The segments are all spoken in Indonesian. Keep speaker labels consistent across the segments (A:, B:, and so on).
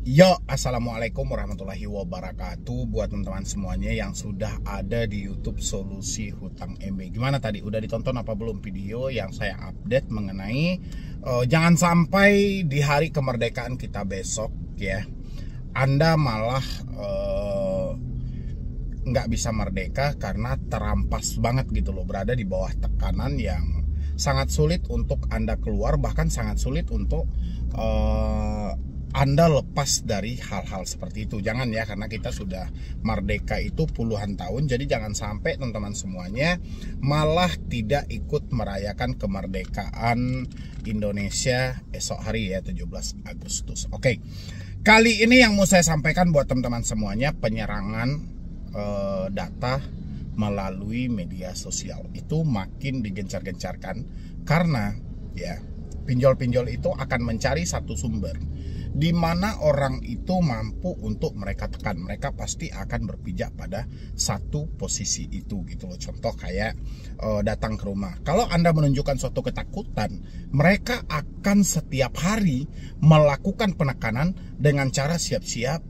A: Yo, assalamualaikum warahmatullahi wabarakatuh. Buat teman-teman semuanya yang sudah ada di YouTube Solusi Hutang MB. Gimana tadi? Udah ditonton apa belum video yang saya update mengenai jangan sampai di hari kemerdekaan kita besok ya, Anda malah nggak bisa merdeka karena terampas banget gitu loh, berada di bawah tekanan yang sangat sulit untuk Anda keluar, bahkan sangat sulit untuk Anda lepas dari hal-hal seperti itu. Jangan ya, karena kita sudah merdeka itu puluhan tahun. Jadi jangan sampai teman-teman semuanya malah tidak ikut merayakan kemerdekaan Indonesia esok hari ya, 17 Agustus. Oke, kali ini yang mau saya sampaikan buat teman-teman semuanya, penyerangan data melalui media sosial itu makin digencar-gencarkan karena ya, pinjol-pinjol itu akan mencari satu sumber di mana orang itu mampu untuk mereka tekan. Mereka pasti akan berpijak pada satu posisi itu gitu loh. Contoh kayak datang ke rumah. Kalau Anda menunjukkan suatu ketakutan, mereka akan setiap hari melakukan penekanan dengan cara siap-siap,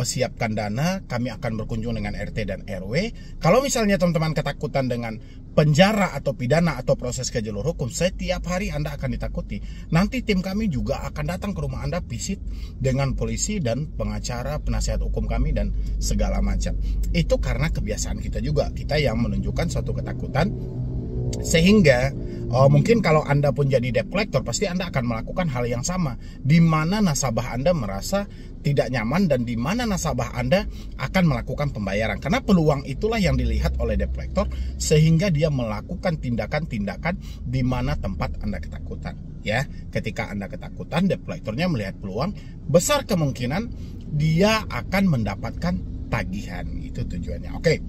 A: siapkan dana, kami akan berkunjung dengan RT dan RW. Kalau misalnya teman-teman ketakutan dengan penjara atau pidana atau proses ke jalur hukum, setiap hari Anda akan ditakuti. Nanti tim kami juga akan datang ke rumah Anda, visit dengan polisi dan pengacara, penasihat hukum kami dan segala macam. Itu karena kebiasaan kita juga, kita yang menunjukkan suatu ketakutan. Sehingga mungkin kalau Anda pun jadi debt collector, pasti Anda akan melakukan hal yang sama, di mana nasabah Anda merasa tidak nyaman dan di mana nasabah Anda akan melakukan pembayaran. Karena peluang itulah yang dilihat oleh debt collector, sehingga dia melakukan tindakan-tindakan di mana tempat Anda ketakutan. Ya, ketika Anda ketakutan, debt collectornya melihat peluang, besar kemungkinan dia akan mendapatkan tagihan. Itu tujuannya. Oke.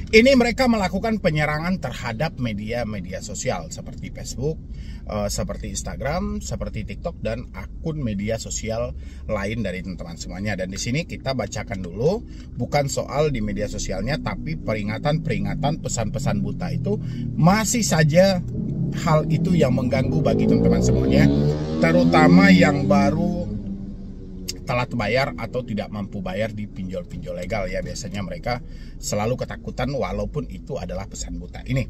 A: Ini mereka melakukan penyerangan terhadap media-media sosial seperti Facebook, seperti Instagram, seperti TikTok, dan akun media sosial lain dari teman-teman semuanya. Dan di sini kita bacakan dulu, bukan soal di media sosialnya, tapi peringatan-peringatan, pesan-pesan buta itu masih saja hal itu yang mengganggu bagi teman-teman semuanya, terutama yang baru telat bayar atau tidak mampu bayar di pinjol-pinjol legal ya. Biasanya mereka selalu ketakutan walaupun itu adalah pesan buta. Ini,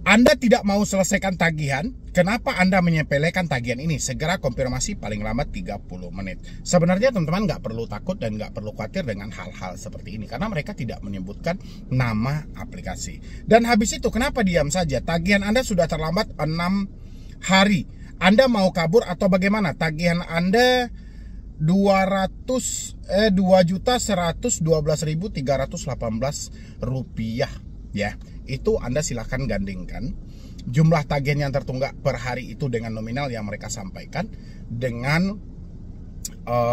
A: Anda tidak mau selesaikan tagihan, kenapa Anda menyepelekan tagihan ini? Segera konfirmasi paling lambat 30 menit. Sebenarnya teman-teman nggak perlu takut dan nggak perlu khawatir dengan hal-hal seperti ini, karena mereka tidak menyebutkan nama aplikasi. Dan habis itu kenapa diam saja? Tagihan Anda sudah terlambat 6 hari. Anda mau kabur atau bagaimana? Tagihan Anda 2.112.318 rupiah ya. Itu Anda silahkan gandingkan jumlah tagihan yang tertunggak per hari itu dengan nominal yang mereka sampaikan dengan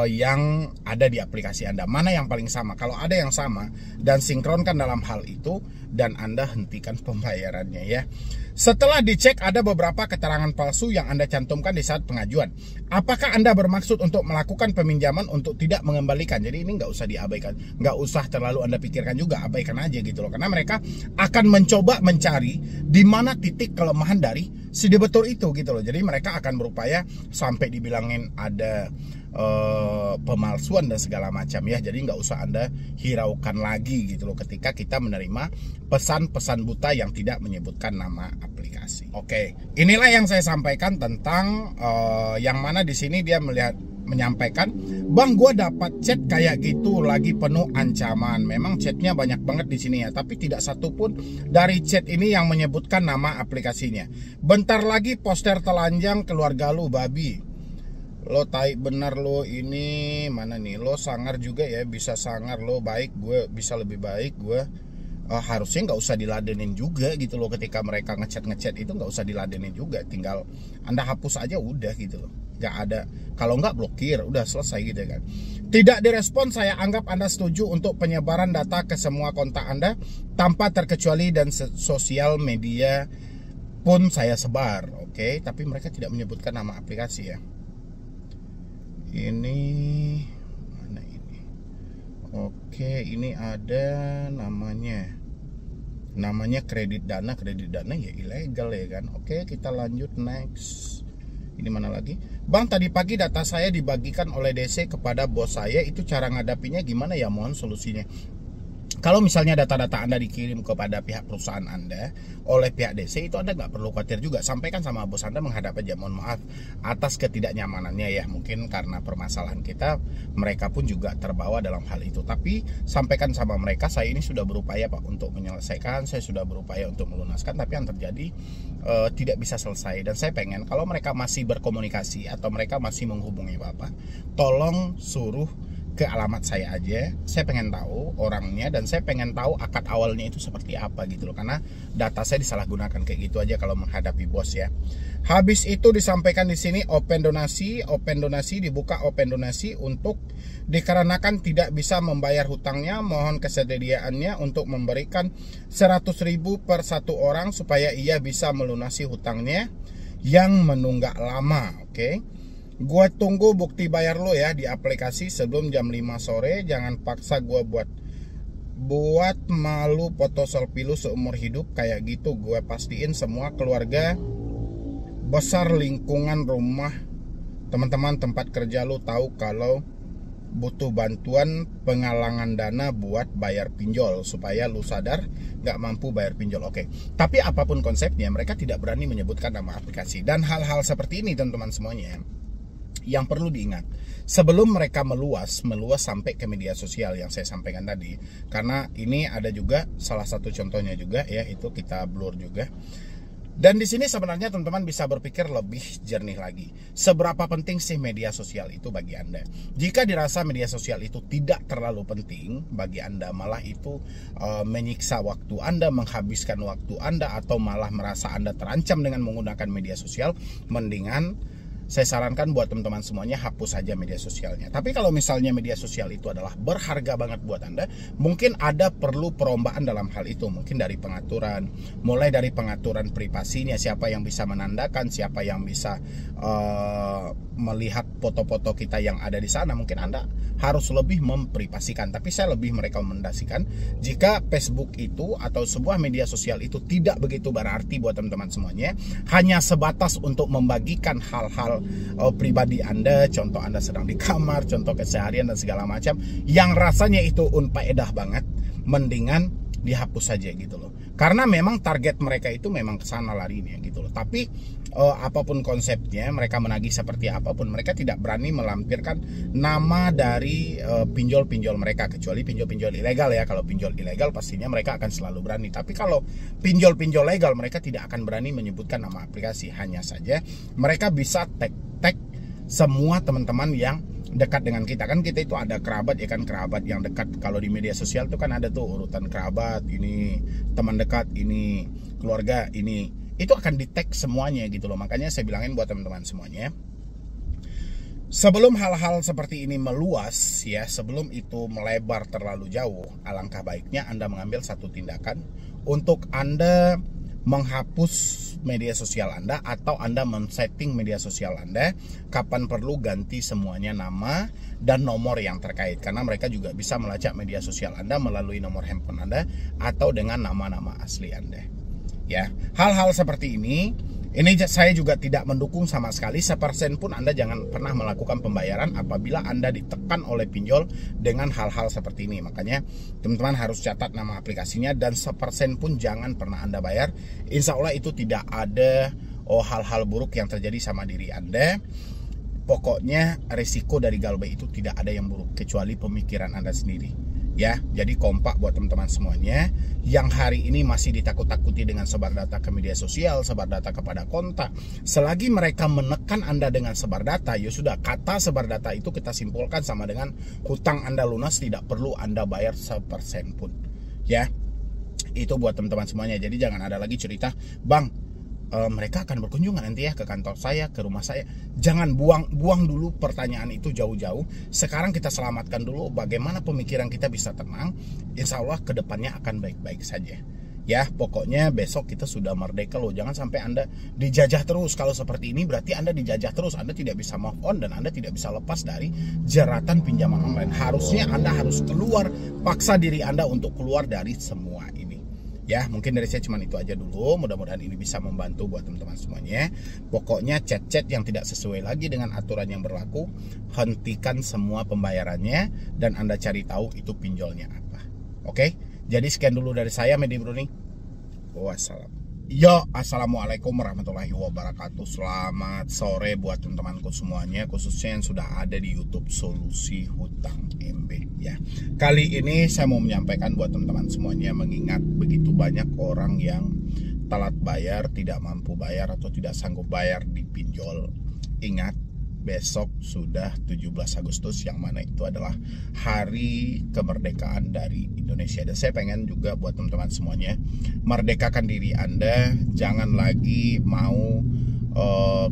A: yang ada di aplikasi Anda. Mana yang paling sama? Kalau ada yang sama dan sinkronkan dalam hal itu, dan Anda hentikan pembayarannya ya. Setelah dicek, ada beberapa keterangan palsu yang Anda cantumkan di saat pengajuan. Apakah Anda bermaksud untuk melakukan peminjaman untuk tidak mengembalikan? Jadi ini nggak usah diabaikan, nggak usah terlalu Anda pikirkan juga, abaikan aja gitu loh. Karena mereka akan mencoba mencari di mana titik kelemahan dari si debitur itu gitu loh. Jadi mereka akan berupaya sampai dibilangin ada pemalsuan dan segala macam ya. Jadi nggak usah Anda hiraukan lagi gitu loh ketika kita menerima pesan-pesan buta yang tidak menyebutkan nama aplikasi. Oke, inilah yang saya sampaikan tentang yang mana di sini dia menyampaikan, Bang, gue dapat chat kayak gitu lagi penuh ancaman. Memang chatnya banyak banget di sini ya, tapi tidak satu pun dari chat ini yang menyebutkan nama aplikasinya. Bentar lagi poster telanjang keluarga lu babi. Lo tai bener lo, ini mana nih, lo sangar juga ya, bisa sangar lo baik, gue bisa lebih baik, gue harusnya nggak usah diladenin juga gitu loh. Ketika mereka ngechat itu nggak usah diladenin juga, tinggal Anda hapus aja udah gitu loh, nggak ada, kalau nggak blokir udah selesai gitu kan. Tidak direspon, saya anggap Anda setuju untuk penyebaran data ke semua kontak Anda tanpa terkecuali, dan sosial media pun saya sebar. Oke, tapi mereka tidak menyebutkan nama aplikasi ya. Ini mana ini? Oke, ini ada namanya kredit dana ya ilegal ya kan. Oke, kita lanjut next. Ini mana lagi? Bang, tadi pagi data saya dibagikan oleh DC kepada bos saya, itu cara ngadapinya gimana ya? Mohon solusinya. Kalau misalnya data-data Anda dikirim kepada pihak perusahaan Anda oleh pihak DC, itu Anda nggak perlu khawatir juga. Sampaikan sama bos Anda menghadap aja, mohon maaf atas ketidaknyamanannya ya. Mungkin karena permasalahan kita, mereka pun juga terbawa dalam hal itu. Tapi sampaikan sama mereka, saya ini sudah berupaya Pak untuk menyelesaikan, saya sudah berupaya untuk melunaskan, tapi yang terjadi tidak bisa selesai. Dan saya pengen kalau mereka masih berkomunikasi atau mereka masih menghubungi Bapak, tolong suruh ke alamat saya aja. Saya pengen tahu orangnya dan saya pengen tahu akad awalnya itu seperti apa gitu loh, karena data saya disalahgunakan kayak gitu aja kalau menghadapi bos ya. Habis itu disampaikan di sini open donasi dibuka open donasi untuk dikarenakan tidak bisa membayar hutangnya, mohon kesediaannya untuk memberikan 100.000 per satu orang supaya ia bisa melunasi hutangnya yang menunggak lama. Oke. Gua tunggu bukti bayar lo ya di aplikasi sebelum jam 5 sore. Jangan paksa gua buat malu foto selfie lu seumur hidup kayak gitu. Gua pastiin semua keluarga besar, lingkungan rumah, teman-teman tempat kerja lu tahu kalau butuh bantuan penggalangan dana buat bayar pinjol supaya lu sadar nggak mampu bayar pinjol. Oke. Tapi apapun konsepnya, mereka tidak berani menyebutkan nama aplikasi. Dan hal-hal seperti ini teman-teman semuanya yang perlu diingat sebelum mereka meluas sampai ke media sosial yang saya sampaikan tadi. Karena ini ada juga salah satu contohnya juga ya, itu kita blur juga. Dan di sini sebenarnya teman-teman bisa berpikir lebih jernih lagi. Seberapa penting sih media sosial itu bagi Anda? Jika dirasa media sosial itu tidak terlalu penting bagi Anda, malah itu menyiksa waktu Anda, menghabiskan waktu Anda, atau malah merasa Anda terancam dengan menggunakan media sosial, mendingan saya sarankan buat teman-teman semuanya hapus saja media sosialnya. Tapi kalau misalnya media sosial itu adalah berharga banget buat Anda, mungkin ada perlu perombaan dalam hal itu. Mungkin dari pengaturan, mulai dari pengaturan privasinya, siapa yang bisa menandakan, siapa yang bisa melihat foto-foto kita yang ada di sana. Mungkin Anda harus lebih memprivasikan. Tapi saya lebih merekomendasikan jika Facebook itu atau sebuah media sosial itu tidak begitu berarti buat teman-teman semuanya, hanya sebatas untuk membagikan hal-hal pribadi Anda, contoh Anda sedang di kamar, contoh keseharian dan segala macam yang rasanya itu unfaedah banget, mendingan dihapus saja gitu loh. Karena memang target mereka itu memang kesana larinya gitu loh. Tapi apapun konsepnya, mereka menagih seperti apapun, mereka tidak berani melampirkan nama dari pinjol-pinjol mereka, kecuali pinjol-pinjol ilegal ya. Kalau pinjol ilegal pastinya mereka akan selalu berani. Tapi kalau pinjol-pinjol legal, mereka tidak akan berani menyebutkan nama aplikasi. Hanya saja mereka bisa tag semua teman-teman yang dekat dengan kita. Kan kita itu ada kerabat ya kan, kerabat yang dekat. Kalau di media sosial tuh kan ada tuh urutan kerabat, ini teman dekat, ini keluarga, ini itu akan di tag semuanya gitu loh. Makanya saya bilangin buat teman-teman semuanya, sebelum hal-hal seperti ini meluas ya, sebelum itu melebar terlalu jauh, alangkah baiknya Anda mengambil satu tindakan untuk Anda menghapus media sosial Anda, atau Anda men-setting media sosial Anda, kapan perlu ganti semuanya nama dan nomor yang terkait, karena mereka juga bisa melacak media sosial Anda melalui nomor handphone Anda atau dengan nama-nama asli Anda. Ya, hal-hal seperti ini saya juga tidak mendukung sama sekali. 1% pun Anda jangan pernah melakukan pembayaran apabila Anda ditekan oleh pinjol dengan hal-hal seperti ini. Makanya teman-teman harus catat nama aplikasinya, dan 1% pun jangan pernah Anda bayar. Insya Allah itu tidak ada hal-hal buruk yang terjadi sama diri Anda. Pokoknya risiko dari Galbay itu tidak ada yang buruk kecuali pemikiran Anda sendiri. Ya, jadi kompak buat teman-teman semuanya yang hari ini masih ditakut-takuti dengan sebar data ke media sosial, sebar data kepada kontak. Selagi mereka menekan Anda dengan sebar data, ya sudah, kata sebar data itu kita simpulkan sama dengan hutang Anda lunas, tidak perlu Anda bayar 1% pun. Ya, itu buat teman-teman semuanya. Jadi jangan ada lagi cerita, Bang, mereka akan berkunjung nanti ya ke kantor saya, ke rumah saya. Jangan buang dulu pertanyaan itu jauh-jauh. Sekarang kita selamatkan dulu bagaimana pemikiran kita bisa tenang. Insya Allah kedepannya akan baik-baik saja. Ya, pokoknya besok kita sudah merdeka loh. Jangan sampai Anda dijajah terus. Kalau seperti ini berarti Anda dijajah terus. Anda tidak bisa move on dan Anda tidak bisa lepas dari jeratan pinjaman online. Harusnya Anda harus keluar, paksa diri Anda untuk keluar dari semua ini. Ya, mungkin dari saya cuma itu aja dulu. Mudah-mudahan ini bisa membantu buat teman-teman semuanya. Pokoknya chat-chat yang tidak sesuai lagi dengan aturan yang berlaku, hentikan semua pembayarannya dan Anda cari tahu itu pinjolnya apa. Oke? Jadi sekian dulu dari saya, Medi Bruni. Wassalam. Yo, assalamualaikum warahmatullahi wabarakatuh. Selamat sore buat teman-temanku semuanya, khususnya yang sudah ada di YouTube Solusi Hutang MB ya. Kali ini saya mau menyampaikan buat teman-teman semuanya, mengingat begitu banyak orang yang telat bayar, tidak mampu bayar atau tidak sanggup bayar di pinjol. Ingat, besok sudah 17 Agustus yang mana itu adalah hari kemerdekaan dari Indonesia. Dan saya pengen juga buat teman-teman semuanya, merdekakan diri Anda. Jangan lagi mau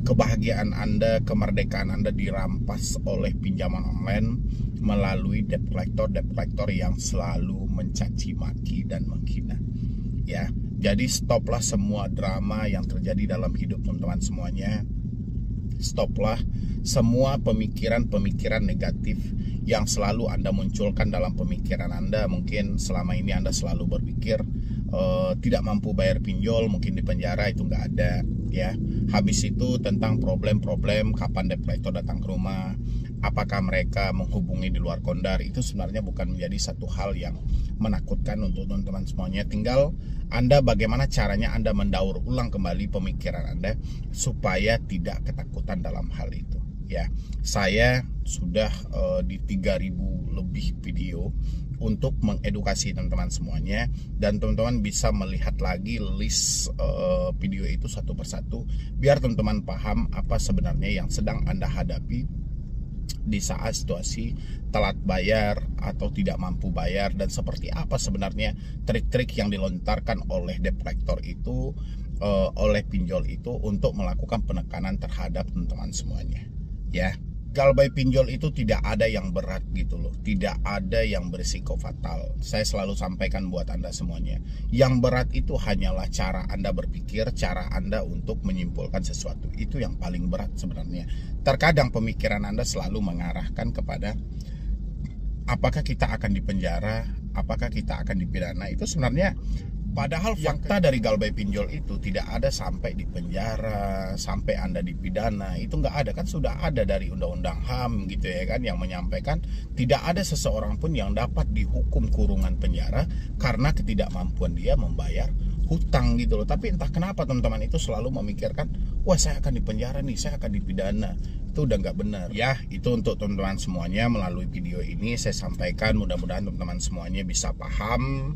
A: kebahagiaan Anda, kemerdekaan Anda dirampas oleh pinjaman online melalui debt collector yang selalu mencaci maki dan menghina ya. Jadi stoplah semua drama yang terjadi dalam hidup teman-teman semuanya. Stoplah semua pemikiran-pemikiran negatif yang selalu Anda munculkan dalam pemikiran Anda. Mungkin selama ini Anda selalu berpikir tidak mampu bayar pinjol, mungkin di penjara, itu nggak ada ya. Habis itu tentang problem-problem kapan debt collector datang ke rumah, apakah mereka menghubungi di luar kondar, itu sebenarnya bukan menjadi satu hal yang menakutkan untuk teman-teman semuanya. Tinggal Anda bagaimana caranya Anda mendaur ulang kembali pemikiran Anda supaya tidak ketakutan dalam hal itu ya. Saya sudah di 3000 lebih video untuk mengedukasi teman-teman semuanya, dan teman-teman bisa melihat lagi list video itu satu persatu biar teman-teman paham apa sebenarnya yang sedang Anda hadapi di saat situasi telat bayar atau tidak mampu bayar, dan seperti apa sebenarnya trik-trik yang dilontarkan oleh debt collector itu, oleh pinjol itu untuk melakukan penekanan terhadap teman-teman semuanya ya. Galbay pinjol itu tidak ada yang berat gitu loh, tidak ada yang berisiko fatal. Saya selalu sampaikan buat Anda semuanya, yang berat itu hanyalah cara Anda berpikir, cara Anda untuk menyimpulkan sesuatu. Itu yang paling berat sebenarnya. Terkadang pemikiran Anda selalu mengarahkan kepada apakah kita akan dipenjara, apakah kita akan dipidana. Itu sebenarnya padahal fakta dari galbay pinjol itu tidak ada sampai di penjara, sampai Anda dipidana. Itu nggak ada, kan sudah ada dari undang-undang HAM gitu ya kan, yang menyampaikan tidak ada seseorang pun yang dapat dihukum kurungan penjara karena ketidakmampuan dia membayar hutang gitu loh. Tapi entah kenapa teman-teman itu selalu memikirkan, wah saya akan dipenjara nih, saya akan dipidana. Itu udah nggak benar ya. Itu untuk teman-teman semuanya, melalui video ini saya sampaikan, mudah-mudahan teman-teman semuanya bisa paham,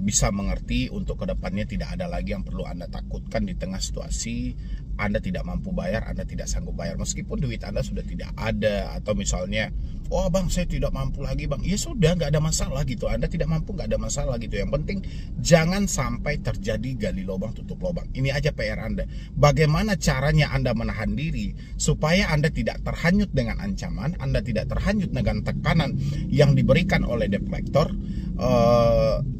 A: bisa mengerti untuk kedepannya tidak ada lagi yang perlu Anda takutkan di tengah situasi Anda tidak mampu bayar, Anda tidak sanggup bayar. Meskipun duit Anda sudah tidak ada, atau misalnya, oh bang saya tidak mampu lagi bang, ya sudah nggak ada masalah gitu. Anda tidak mampu nggak ada masalah gitu. Yang penting jangan sampai terjadi gali lubang tutup lubang. Ini aja PR Anda. Bagaimana caranya Anda menahan diri supaya Anda tidak terhanyut dengan ancaman, Anda tidak terhanyut dengan tekanan yang diberikan oleh debt collector,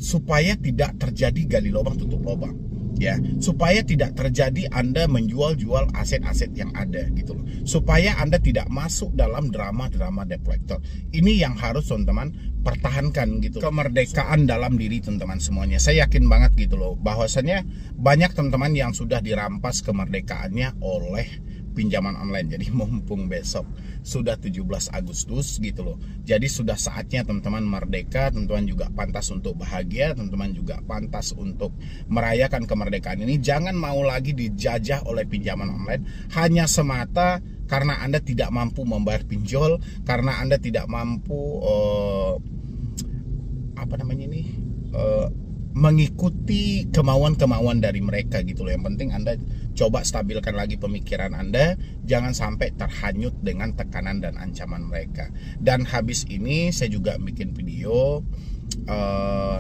A: supaya tidak terjadi gali lubang tutup lubang ya, supaya tidak terjadi Anda menjual-jual aset-aset yang ada gitu loh, supaya Anda tidak masuk dalam drama-drama debt collector. Ini yang harus teman-teman pertahankan gitu, kemerdekaan dalam diri teman-teman semuanya. Saya yakin banget gitu loh, bahwasannya banyak teman-teman yang sudah dirampas kemerdekaannya oleh pinjaman online. Jadi mumpung besok sudah 17 Agustus gitu loh, jadi sudah saatnya teman-teman merdeka. Teman-teman juga pantas untuk bahagia, teman-teman juga pantas untuk merayakan kemerdekaan ini. Jangan mau lagi dijajah oleh pinjaman online hanya semata karena Anda tidak mampu membayar pinjol, karena Anda tidak mampu mengikuti kemauan-kemauan dari mereka gitu loh. Yang penting Anda coba stabilkan lagi pemikiran Anda, jangan sampai terhanyut dengan tekanan dan ancaman mereka. Dan habis ini saya juga bikin video,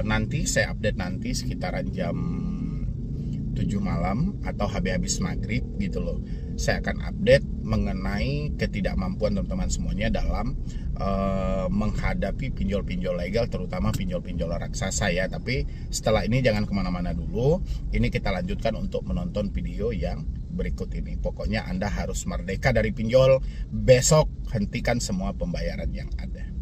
A: nanti saya update nanti sekitaran jam 7 malam atau habis-habis maghrib gitu loh. Saya akan update mengenai ketidakmampuan teman-teman semuanya dalam menghadapi pinjol-pinjol legal, terutama pinjol-pinjol raksasa ya. Tapi setelah ini jangan kemana-mana dulu. Ini kita lanjutkan untuk menonton video yang berikut ini. Pokoknya Anda harus merdeka dari pinjol. Besok hentikan semua pembayaran yang ada.